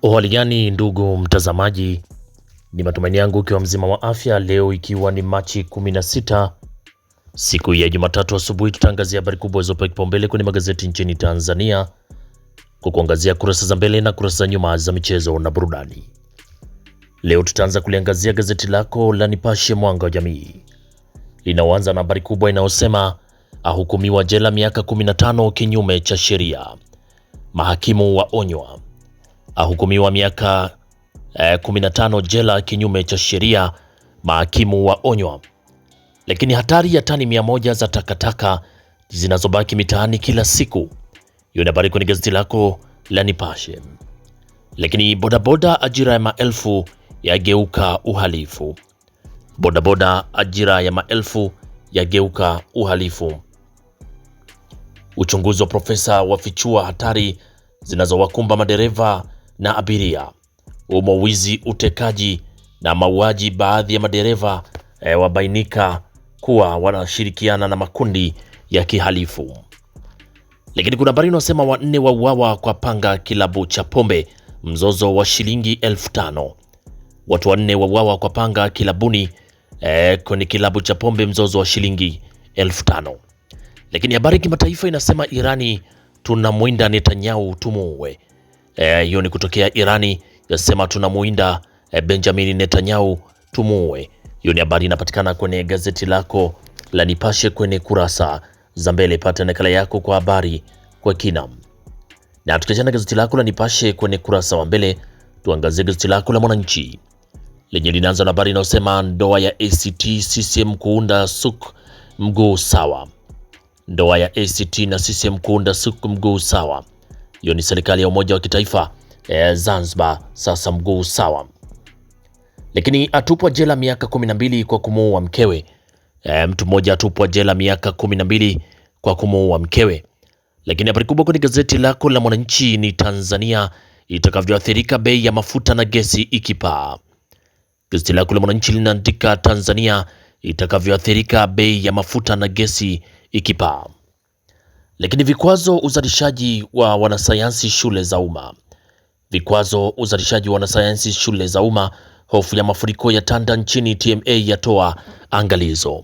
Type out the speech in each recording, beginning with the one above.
Hali gani ndugu mtazamaji, ni matumaini yangu ukiwa mzima wa afya. Leo ikiwa ni Machi 16 siku ya Jumatatu asubuhi, tutaangazia habari kubwa zilizopewa kipaumbele kwenye magazeti nchini Tanzania kwa kuangazia kurasa za mbele na kurasa za nyuma za michezo na burudani. Leo tutaanza kuliangazia gazeti lako la Nipashe Mwanga wa Jamii, linaoanza na habari kubwa inayosema ahukumiwa jela miaka 15 kinyume cha sheria, mahakimu waonywa. Ahukumiwa miaka 15 jela kinyume cha sheria, mahakimu waonywa. Lakini hatari ya tani 100 za takataka zinazobaki mitaani kila siku. Hiyo ni habari kwenye gazeti lako la Nipashe. Lakini bodaboda ajira ya maelfu yageuka uhalifu. Bodaboda ajira ya maelfu yageuka uhalifu. Uchunguzi wa profesa wafichua hatari zinazowakumba madereva na abiria. Umo wizi, utekaji na mauaji. Baadhi ya madereva wabainika kuwa wanashirikiana na makundi ya kihalifu. Lakini kuna habari inasema wanne wauawa kwa panga kilabu cha pombe, mzozo wa shilingi 5,000. Watu wanne wauawa kwa panga kilabuni kwenye kilabu cha pombe, mzozo wa shilingi 5,000. Lakini habari kimataifa inasema Irani tunamwinda Netanyahu tumuue. Hiyo ni kutokea Irani yasema tunamuinda Benjamin Netanyahu tumuue. Hiyo ni habari inapatikana kwenye gazeti lako la Nipashe kwenye kurasa za mbele. Pata nakala yako kwa habari kwa kina. Na tukiachana gazeti lako la Nipashe kwenye kurasa wa mbele, tuangazie gazeti lako la Mwananchi lenye linaanza na habari inayosema ndoa ya ACT CCM kuunda SUK mguu sawa. Ndoa ya ACT na CCM kuunda SUK mguu sawa. Hiyo ni serikali ya umoja wa kitaifa Zanzibar sasa mguu sawa. Lakini atupwa jela miaka 12 kwa kumuua mkewe. Mtu mmoja atupwa jela miaka 12 kwa kumuua mkewe. Lakini habari kubwa kwenye gazeti lako la Mwananchi ni Tanzania itakavyoathirika bei ya mafuta na gesi ikipaa. Gazeti lako la Mwananchi linaandika Tanzania itakavyoathirika bei ya mafuta na gesi ikipaa. Lakini vikwazo uzalishaji wa wanasayansi shule za umma. Vikwazo uzalishaji wa wanasayansi shule za umma. Hofu ya mafuriko ya tanda nchini, TMA yatoa angalizo.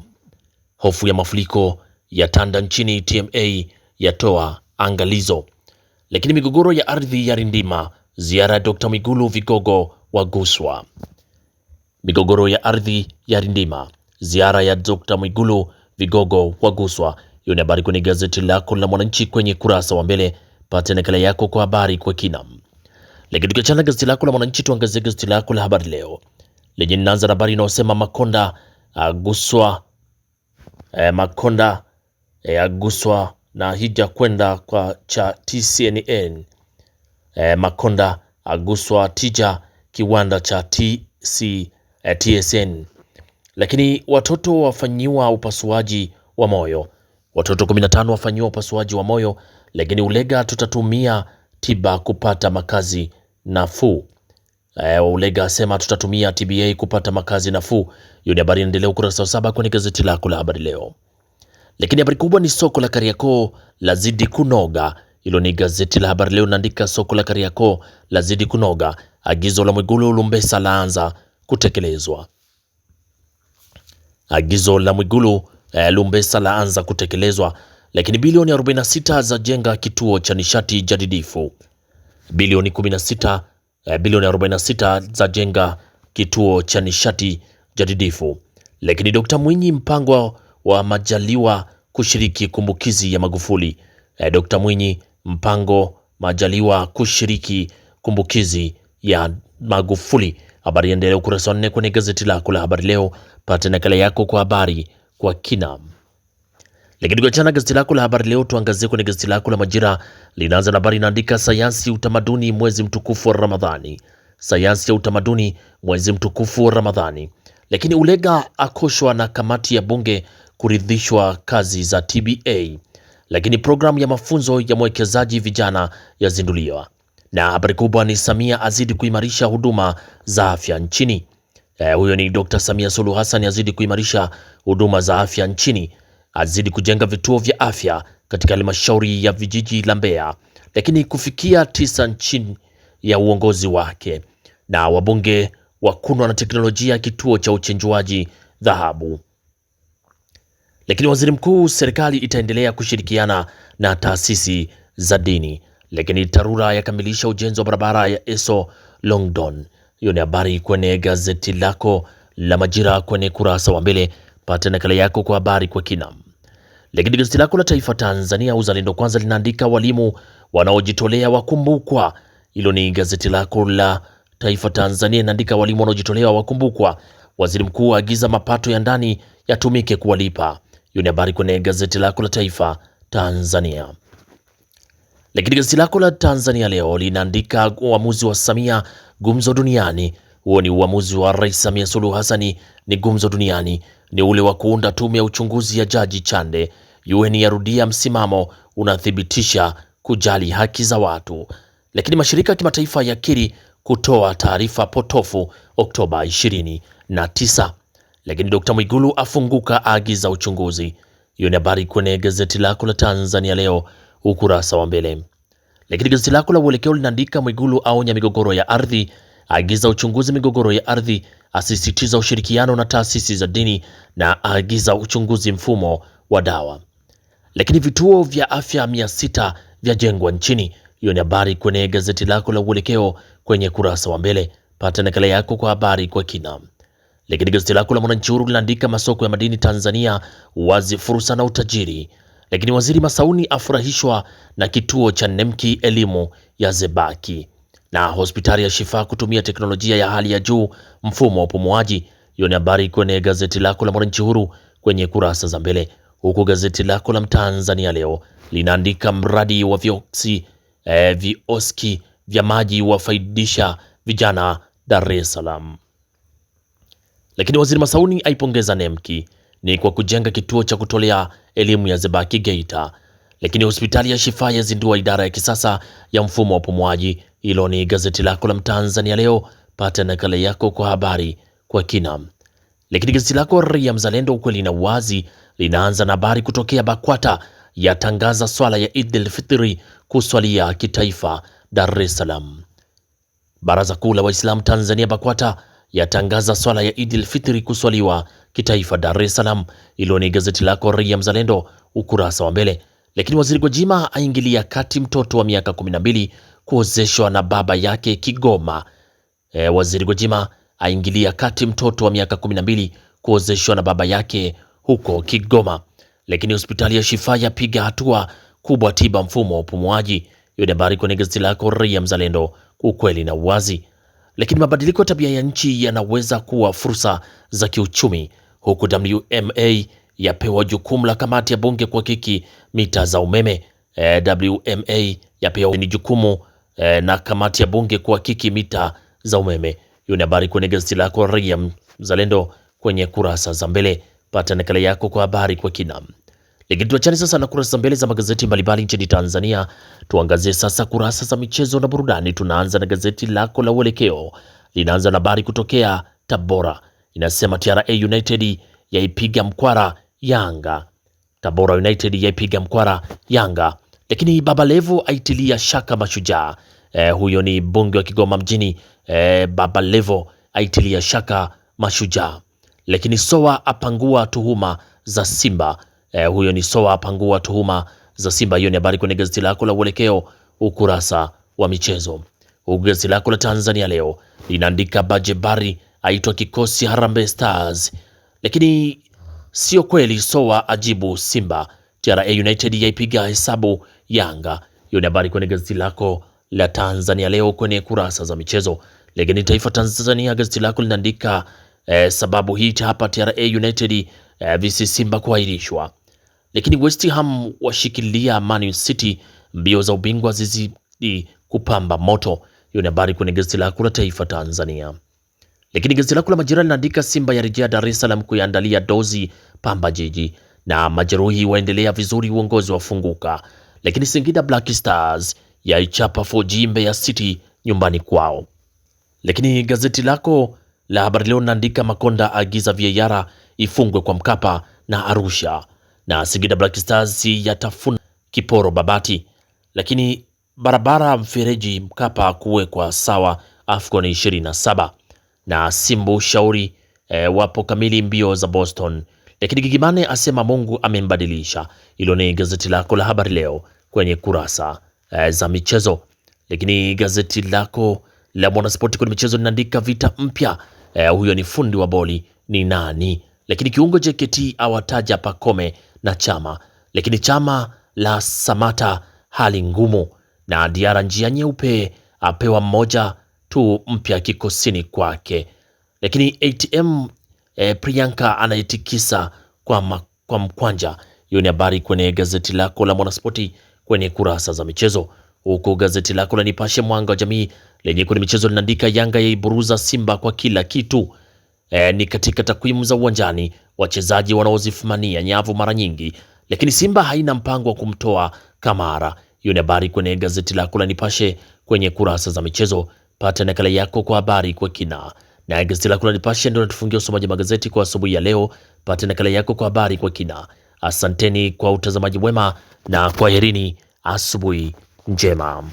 Hofu ya mafuriko ya tanda nchini, TMA yatoa angalizo. Lakini migogoro ya ardhi ya rindima. Ziara ya Dr. Mwigulu, vigogo waguswa. Migogoro ya ardhi ya rindima. Ziara ya Dr. Mwigulu, vigogo waguswa. Hiyo ni habari kwenye gazeti lako la Mwananchi kwenye kurasa wa mbele. Pata nakala yako kwa habari kwa kina. Lakini tukiachana gazeti lako la Mwananchi, tuangazie gazeti lako la Habari Leo lenye linaanza na habari inayosema Makonda aguswa. Makonda aguswa na hija kwenda kwa cha TCNN. Makonda aguswa tija kiwanda cha TSN. Lakini watoto wafanyiwa upasuaji wa moyo. Watoto 15 wafanyiwa upasuaji wa moyo. Lakini Ulega tutatumia tiba kupata makazi nafuu. Ulega asema tutatumia TBA kupata makazi nafuu. Hiyo ni habari inaendelea ukurasa wa 7 kwenye gazeti lako la Habari Leo. Lakini habari kubwa ni soko la Kariakoo lazidi kunoga. Hilo ni gazeti la Habari Leo linaandika soko la Kariakoo lazidi kunoga. Agizo la Mwigulu Lumbesa laanza kutekelezwa. Agizo la Mwigulu Lumbesa laanza kutekelezwa. Lakini bilioni 46 za jenga kituo cha nishati jadidifu. Bilioni 46 za jenga kituo cha nishati jadidifu. Lakini Dr. Mwinyi mpango wa Majaliwa kushiriki kumbukizi ya Magufuli. Dr. Mwinyi mpango Majaliwa kushiriki kumbukizi ya Magufuli. Habari endelea ukurasa wa 4 kwenye gazeti lako la Habari Leo. Pata nakala yako kwa habari kwa kina. Lakini tukiachana gazeti lako la Habari Leo, tuangazie kwenye gazeti lako la Majira linaanza na habari inaandika sayansi utamaduni mwezi mtukufu wa Ramadhani. Sayansi ya utamaduni mwezi mtukufu wa Ramadhani. Lakini Ulega akoshwa na kamati ya bunge kuridhishwa kazi za TBA. Lakini programu ya mafunzo ya mwekezaji vijana yazinduliwa. Na habari kubwa ni Samia azidi kuimarisha huduma za afya nchini. Huyo ni Dr. Samia Suluhu Hassan azidi kuimarisha huduma za afya nchini. Azidi kujenga vituo vya afya katika halmashauri ya vijiji la Mbeya, lakini kufikia 9 nchini ya uongozi wake, na wabunge wakunwa na teknolojia kituo cha uchenjuaji dhahabu. Lakini waziri mkuu, serikali itaendelea kushirikiana na taasisi za dini. Lakini TARURA yakamilisha ujenzi wa barabara ya Eso Longdon. Hiyo ni habari kwenye gazeti lako la Majira kwenye kurasa wa mbele. Pata nakala yako kwa habari kwa kina. Lakini gazeti lako la Taifa Tanzania Uzalendo Kwanza linaandika walimu wanaojitolea wakumbukwa. Hilo ni gazeti lako la Taifa Tanzania linaandika walimu wanaojitolea wakumbukwa. Waziri mkuu aagiza mapato ya ndani yatumike kuwalipa. Hiyo ni habari kwenye gazeti lako la Taifa Tanzania. Lakini gazeti lako la Tanzania Leo linaandika uamuzi wa Samia gumzo duniani. Huo ni uamuzi wa Rais Samia Suluhu Hassani, ni gumzo duniani, ni ule wa kuunda tume ya uchunguzi ya Jaji Chande. UN yarudia msimamo unathibitisha kujali haki za watu. Lakini mashirika ya kimataifa yakiri kutoa taarifa potofu Oktoba 29. Lakini Dr. Mwigulu afunguka aagiza uchunguzi. Hiyo ni habari kwenye gazeti lako la Tanzania Leo ukurasa wa mbele. Lakini gazeti lako la Uelekeo linaandika Mwigulu aonya migogoro ya ardhi, aagiza uchunguzi migogoro ya ardhi, asisitiza ushirikiano na taasisi za dini na aagiza uchunguzi mfumo wa dawa. Lakini vituo vya afya 600 vyajengwa nchini. Hiyo ni habari kwenye gazeti lako la Uelekeo kwenye kurasa wa mbele. Pata nakala yako kwa habari kwa kina. Lakini gazeti lako la Mwananchi Huru linaandika masoko ya madini Tanzania wazi fursa na utajiri. Lakini waziri Masauni afurahishwa na kituo cha Nemki elimu ya Zebaki, na hospitali ya Shifa kutumia teknolojia ya hali ya juu mfumo wa upumuaji. Hiyo ni habari kwenye gazeti lako la Mwananchi Huru kwenye kurasa za mbele, huku gazeti lako la Mtanzania Leo linaandika mradi wa vioski vya maji wafaidisha vijana Dar es Salaam. Lakini waziri Masauni aipongeza Nemki ni kwa kujenga kituo cha kutolea elimu ya Zebaki Geita. Lakini hospitali ya Shifa yazindua idara ya kisasa ya mfumo wa upumuaji. Hilo ni gazeti lako la Mtanzania Leo. Pata nakala yako kwa habari kwa kina. Lakini gazeti lako Raia Mzalendo ukweli na uwazi linaanza na habari kutokea BAKWATA yatangaza swala ya Eid al-Fitri kuswalia kitaifa Dar es Salaam. Baraza Kuu la Waislamu Tanzania BAKWATA yatangaza swala ya Eid al-Fitri kuswaliwa kitaifa Dar es Salaam. Hilo ni gazeti lako Raia Mzalendo ukurasa wa mbele. Lakini waziri Gwajima aingilia kati mtoto wa miaka 12 kuozeshwa na baba yake Kigoma. Waziri Gwajima aingilia kati mtoto wa miaka 12 kuozeshwa na baba yake huko Kigoma. Lakini hospitali ya Shifa yapiga hatua kubwa tiba mfumo wa upumuaji. Hiyo ni habari kwenye gazeti lako Raia Mzalendo ukweli na uwazi. Lakini mabadiliko ya tabia ya nchi yanaweza kuwa fursa za kiuchumi, huku WMA yapewa jukumu la kamati ya bunge kuhakiki mita za umeme. WMA yapewa ni jukumu na kamati ya bunge kuhakiki mita za umeme. Hiyo ni habari kwenye gazeti lako Raia Mzalendo kwenye kurasa za mbele. Pata nakala yako kwa habari kwa kina. Lakini tuachane sasa na kurasa za mbele za magazeti mbalimbali nchini Tanzania. Tuangazie sasa kurasa za michezo na burudani. Tunaanza na gazeti lako la Uelekeo. Linaanza na habari kutokea Tabora. Inasema TRA United yaipiga mkwara Yanga. Tabora United yaipiga mkwara Yanga. Lakini Baba Levo aitilia shaka Mashujaa. Huyo ni bunge wa Kigoma mjini. Baba Levo aitilia shaka Mashujaa. Lakini Soa apangua tuhuma za Simba. Huyo ni Soa apangua tuhuma za Simba. Hiyo ni habari kwenye gazeti lako la Uelekeo ukurasa wa michezo. Huku gazeti lako la Tanzania Leo linaandika Bajebari aitwa kikosi Harambee Stars. Lakini sio kweli, Soa ajibu Simba. TRA United yaipiga hesabu Yanga. Hiyo ni habari kwenye gazeti lako la Tanzania Leo kwenye kurasa za michezo. Lakini Taifa Tanzania gazeti lako linaandika sababu hii hapa, TRA United vs Simba kuahirishwa. Lakini West Ham washikilia Man City, mbio za ubingwa zizidi kupamba moto. Hiyo ni habari kwenye gazeti lako la Taifa Tanzania. Lakini gazeti lako la Majira linaandika Simba yarejea Dar es Salaam kuiandalia dozi Pamba Jiji, na majeruhi waendelea vizuri, uongozi wafunguka. Lakini Singida Black Stars yaichapa 4G Mbeya City nyumbani kwao. Lakini gazeti lako la Habari Leo linaandika Makonda agiza VAR ifungwe kwa Mkapa na Arusha, na Singida Black Stars yatafuna kiporo Babati. Lakini barabara mfereji Mkapa kuwekwa sawa AFCON 27 na Simbu shauri wapo kamili mbio za Boston, lakini Gigimane asema Mungu amembadilisha. Hilo ni gazeti lako la Habari Leo kwenye kurasa za michezo. Lakini gazeti lako la Mwanaspoti kwenye michezo linaandika vita mpya, huyo ni fundi wa boli ni nani? Lakini kiungo JKT awataja Pacome na Chama, lakini Chama la Samata hali ngumu, na Diara njia nyeupe apewa mmoja tu mpya kikosini kwake. Lakini ATM Priyanka anaitikisa kwa mkwanja. Hiyo ni habari kwenye gazeti lako la Mwanaspoti kwenye kurasa za michezo, huku gazeti lako la Nipashe Mwanga wa Jamii lenye kwenye michezo linaandika Yanga yaiburuza Simba kwa kila kitu. Ni katika takwimu za uwanjani, wachezaji wanaozifumania nyavu mara nyingi, lakini Simba haina mpango wa kumtoa Kamara. Hiyo ni habari kwenye gazeti lako la Nipashe kwenye kurasa za michezo. Pata nakala yako kwa habari kwa kina. Na gazeti lako la Nipashe ndio natufungia usomaji magazeti kwa asubuhi ya leo. Pata nakala yako kwa habari kwa kina. Asanteni kwa utazamaji mwema na kwaherini, asubuhi njema.